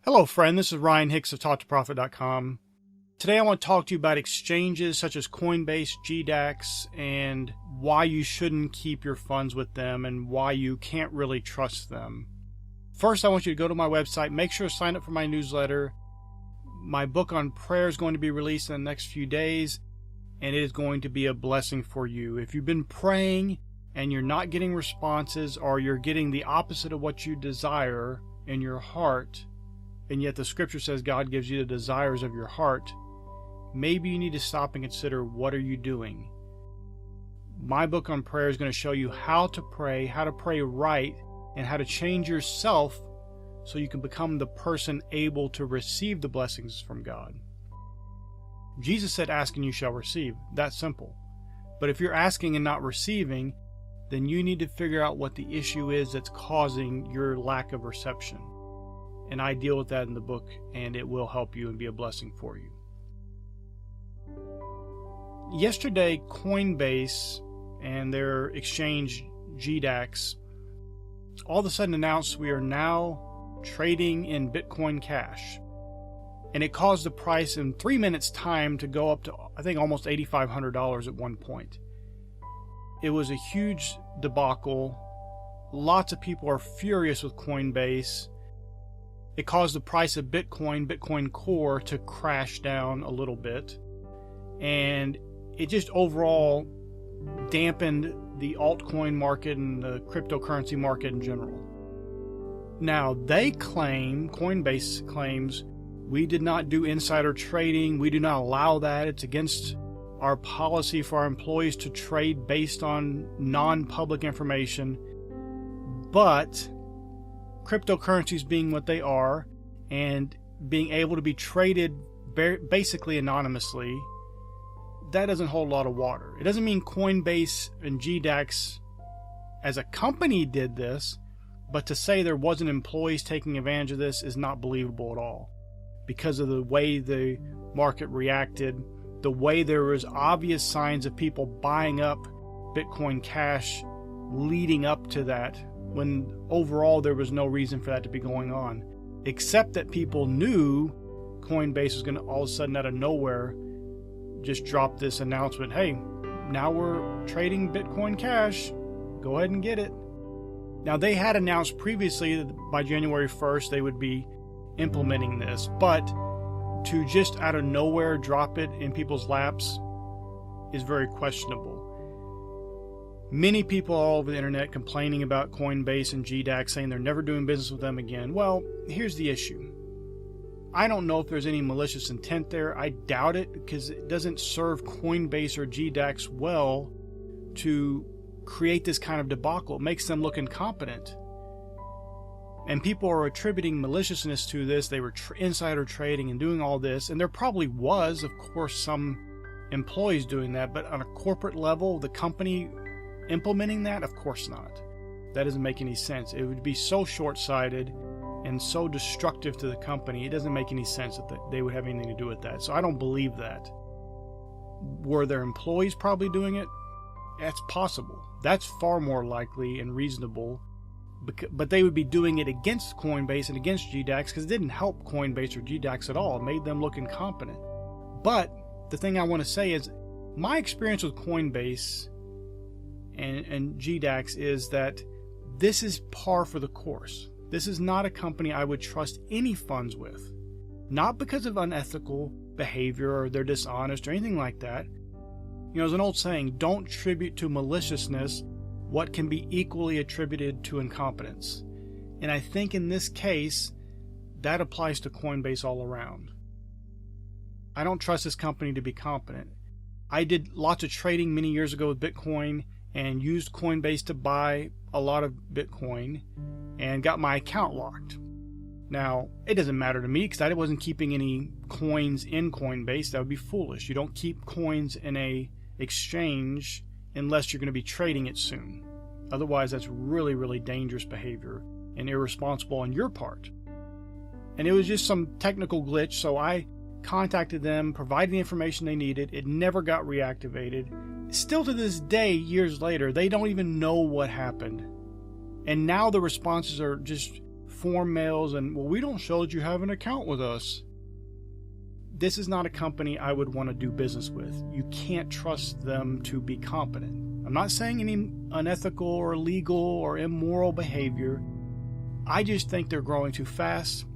Hello, friend. This is Ryan Hicks of TaughtToProfit.com. Today I want to talk to you about exchanges such as Coinbase, GDAX, and why you shouldn't keep your funds with them and why you can't really trust them. First, I want you to go to my website, make sure to sign up for my newsletter. My book on prayer is going to be released in the next few days, and it is going to be a blessing for you. If you've been praying and you're not getting responses, or you're getting the opposite of what you desire in your heart, and yet the scripture says God gives you the desires of your heart, maybe you need to stop and consider, what are you doing? My book on prayer is going to show you how to pray right, and how to change yourself so you can become the person able to receive the blessings from God. Jesus said, "Ask and you shall receive." That's simple. But if you're asking and not receiving, then you need to figure out what the issue is that's causing your lack of reception. And I deal with that in the book, and it will help you and be a blessing for you. Yesterday, Coinbase and their exchange GDAX all of a sudden announced we are now trading in Bitcoin Cash. And it caused the price in 3 minutes time to go up to, I think, almost $8,500 at one point. It was a huge debacle. Lots of people are furious with Coinbase. It caused the price of Bitcoin Core, to crash down a little bit. And it just overall dampened the altcoin market and the cryptocurrency market in general. Now, Coinbase claims, we did not do insider trading. We do not allow that. It's against our policy for our employees to trade based on non-public information. But cryptocurrencies being what they are and being able to be traded basically anonymously, that doesn't hold a lot of water. It doesn't mean Coinbase and GDAX as a company did this, but to say there wasn't employees taking advantage of this is not believable at all, because of the way the market reacted, the way there was obvious signs of people buying up Bitcoin Cash leading up to that, when overall there was no reason for that to be going on, except that people knew Coinbase was going to all of a sudden out of nowhere just drop this announcement, hey, now we're trading Bitcoin Cash, go ahead and get it. Now, they had announced previously that by January 1st they would be implementing this, but to just out of nowhere drop it in people's laps is very questionable. Many people all over the internet complaining about Coinbase and GDAX, saying they're never doing business with them again. Well, here's the issue. I don't know if there's any malicious intent there. I doubt it, because it doesn't serve Coinbase or GDAX well to create this kind of debacle. It makes them look incompetent. And people are attributing maliciousness to this. They were insider trading and doing all this. And there probably was, of course, some employees doing that. But on a corporate level, the company implementing that? Of course not. That doesn't make any sense. It would be so short-sighted and so destructive to the company. It doesn't make any sense that they would have anything to do with that. So I don't believe that. Were their employees probably doing it? That's possible. That's far more likely and reasonable. But they would be doing it against Coinbase and against GDAX, because it didn't help Coinbase or GDAX at all. It made them look incompetent. But the thing I want to say is, my experience with Coinbase and GDAX is that this is par for the course. This is not a company I would trust any funds with. Not because of unethical behavior or they're dishonest or anything like that. You know, there's an old saying, don't attribute to maliciousness what can be equally attributed to incompetence. And I think in this case, that applies to Coinbase all around. I don't trust this company to be competent. I did lots of trading many years ago with Bitcoin and used Coinbase to buy a lot of Bitcoin and got my account locked. Now, it doesn't matter to me because I wasn't keeping any coins in Coinbase. That would be foolish. You don't keep coins in a exchange unless you're going to be trading it soon. Otherwise, that's really, really dangerous behavior and irresponsible on your part. And it was just some technical glitch, so I contacted them, provided the information they needed. It never got reactivated. Still to this day, years later, they don't even know what happened. And now the responses are just form mails and, well, we don't show that you have an account with us. This is not a company I would want to do business with. You can't trust them to be competent. I'm not saying any unethical or illegal or immoral behavior. I just think they're growing too fast.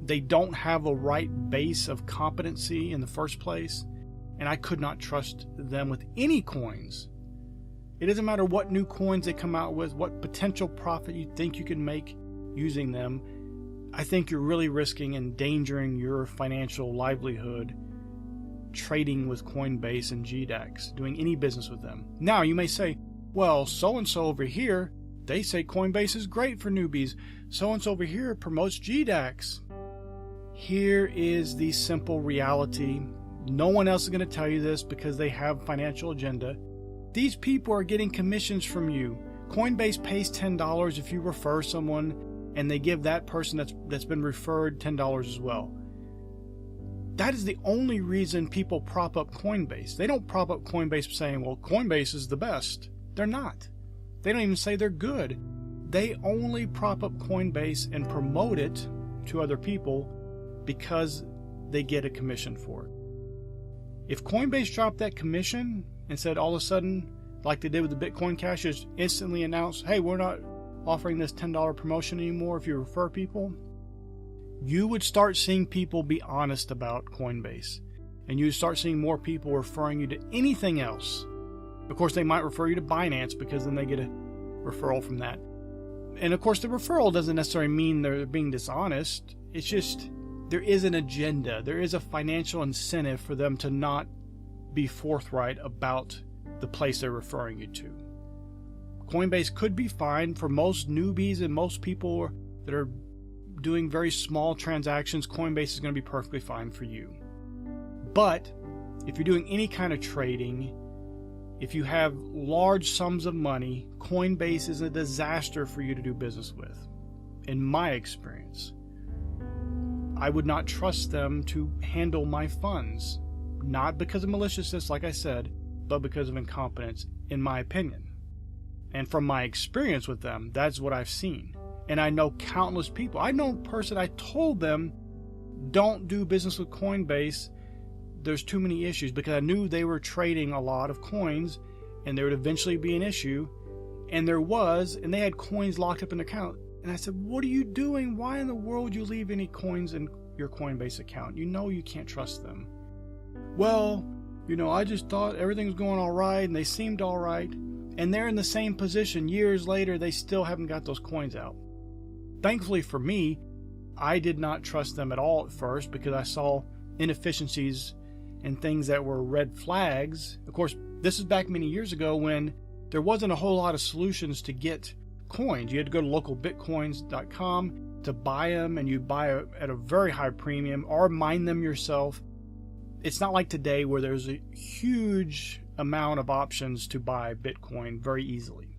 They don't have a right base of competency in the first place, and I could not trust them with any coins. It doesn't matter what new coins they come out with, what potential profit you think you can make using them. I think you're really risking endangering your financial livelihood trading with Coinbase and GDAX, doing any business with them. Now, you may say, well, so-and-so over here, they say Coinbase is great for newbies. So-and-so over here promotes GDAX. Here is the simple reality. No one else is going to tell you this because they have financial agenda. These people are getting commissions from you. Coinbase pays $10 if you refer someone, and they give that person that's been referred $10 as well. That is the only reason people prop up Coinbase. They don't prop up Coinbase saying, well, Coinbase is the best. They're not. They don't even say they're good. They only prop up Coinbase and promote it to other people because they get a commission for it. If Coinbase dropped that commission and said all of a sudden, like they did with the Bitcoin Cash, just instantly announced, hey, we're not offering this $10 promotion anymore if you refer people, you would start seeing people be honest about Coinbase. And you would start seeing more people referring you to anything else. Of course, they might refer you to Binance because then they get a referral from that. And of course, the referral doesn't necessarily mean they're being dishonest. It's just there is an agenda. There is a financial incentive for them to not be forthright about the place they're referring you to. Coinbase could be fine for most newbies and most people that are doing very small transactions. Coinbase is going to be perfectly fine for you. But if you're doing any kind of trading, if you have large sums of money, Coinbase is a disaster for you to do business with. In my experience, I would not trust them to handle my funds, not because of maliciousness, like I said, but because of incompetence, in my opinion. And from my experience with them, that's what I've seen. And I know countless people. I know a person, I told them, don't do business with Coinbase. There's too many issues, because I knew they were trading a lot of coins and there would eventually be an issue. And there was, and they had coins locked up in their account. And I said, what are you doing? Why in the world would you leave any coins in your Coinbase account? You know you can't trust them. Well, I just thought everything was going all right and they seemed all right. And they're in the same position years later. They still haven't got those coins out. Thankfully for me, I did not trust them at all at first because I saw inefficiencies and things that were red flags. Of course, this is back many years ago when there wasn't a whole lot of solutions to get coins. You had to go to localbitcoins.com to buy them, and you buy at a very high premium or mine them yourself. It's not like today where there's a huge amount of options to buy Bitcoin very easily.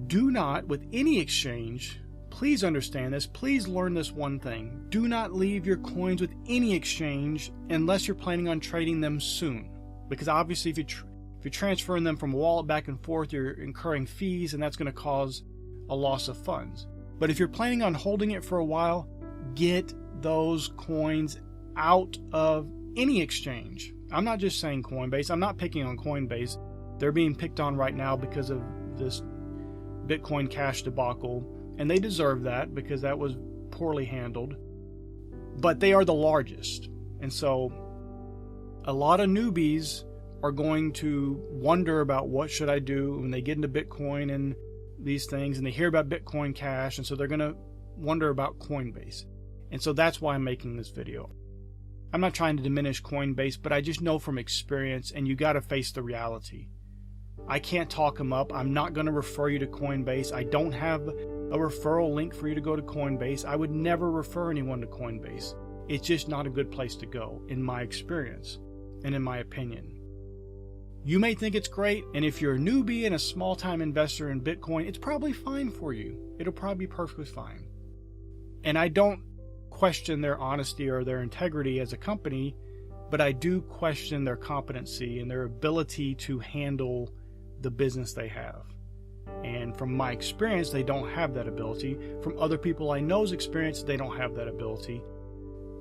Do not, with any exchange, please understand this, please learn this one thing. Do not leave your coins with any exchange unless you're planning on trading them soon. Because obviously if you're transferring them from a wallet back and forth, you're incurring fees, and that's going to cause a loss of funds. But if you're planning on holding it for a while, get those coins out of any exchange. I'm not just saying Coinbase. I'm not picking on Coinbase. They're being picked on right now because of this Bitcoin Cash debacle, and they deserve that because that was poorly handled. But they are the largest, and so a lot of newbies are going to wonder about what should I do when they get into Bitcoin and these things, and they hear about Bitcoin Cash, and so they're going to wonder about Coinbase. And so that's why I'm making this video. I'm not trying to diminish Coinbase, but I just know from experience, and you got to face the reality. I can't talk them up. I'm not going to refer you to Coinbase. I don't have a referral link for you to go to Coinbase. I would never refer anyone to Coinbase. It's just not a good place to go, in my experience and in my opinion. You may think it's great, and if you're a newbie and a small-time investor in Bitcoin, it's probably fine for you. It'll probably be perfectly fine. And I don't question their honesty or their integrity as a company, but I do question their competency and their ability to handle the business they have. And from my experience, they don't have that ability. From other people I know's experience, they don't have that ability.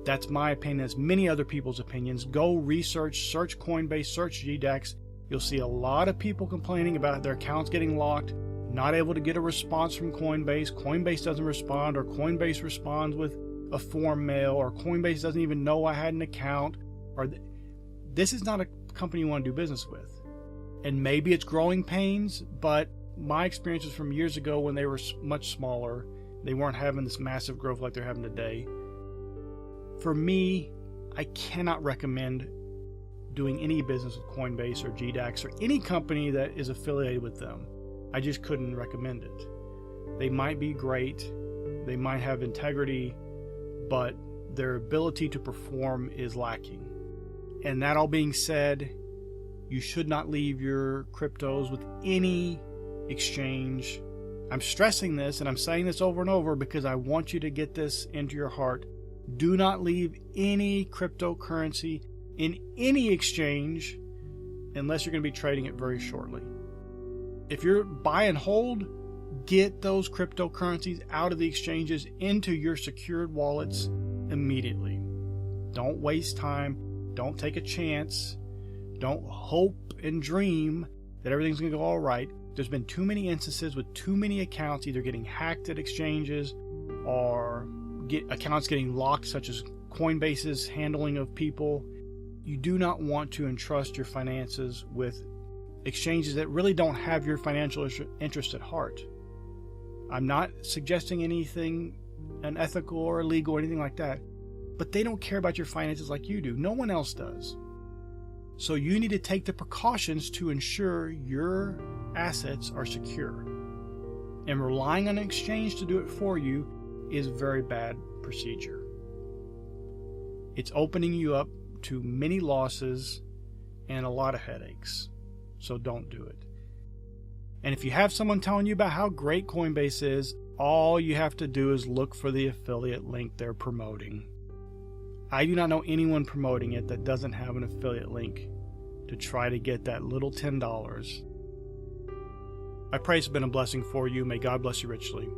That's my opinion. That's many other people's opinions. Go research, search Coinbase, search GDAX. You'll see a lot of people complaining about their accounts getting locked, not able to get a response from Coinbase. Coinbase doesn't respond, or Coinbase responds with a form mail, or Coinbase doesn't even know I had an account. This is not a company you want to do business with. And maybe it's growing pains, but my experience is from years ago when they were much smaller. They weren't having this massive growth like they're having today. For me, I cannot recommend doing any business with Coinbase or GDAX or any company that is affiliated with them. I just couldn't recommend it. They might be great, they might have integrity, but their ability to perform is lacking. And that all being said, you should not leave your cryptos with any exchange. I'm stressing this, and I'm saying this over and over because I want you to get this into your heart. Do not leave any cryptocurrency in any exchange unless you're going to be trading it very shortly. If you're buy and hold, get those cryptocurrencies out of the exchanges into your secured wallets immediately. Don't waste time. Don't take a chance. Don't hope and dream that everything's going to go all right. There's been too many instances with too many accounts either getting hacked at exchanges or accounts getting locked, such as Coinbase's handling of people. You do not want to entrust your finances with exchanges that really don't have your financial interest at heart. I'm not suggesting anything unethical or illegal or anything like that, but they don't care about your finances like you do. No one else does. So you need to take the precautions to ensure your assets are secure. And relying on an exchange to do it for you is a very bad procedure. It's opening you up to many losses and a lot of headaches. So don't do it. And if you have someone telling you about how great Coinbase is, all you have to do is look for the affiliate link they're promoting. I do not know anyone promoting it that doesn't have an affiliate link to try to get that little $10. I pray it's been a blessing for you. May God bless you richly.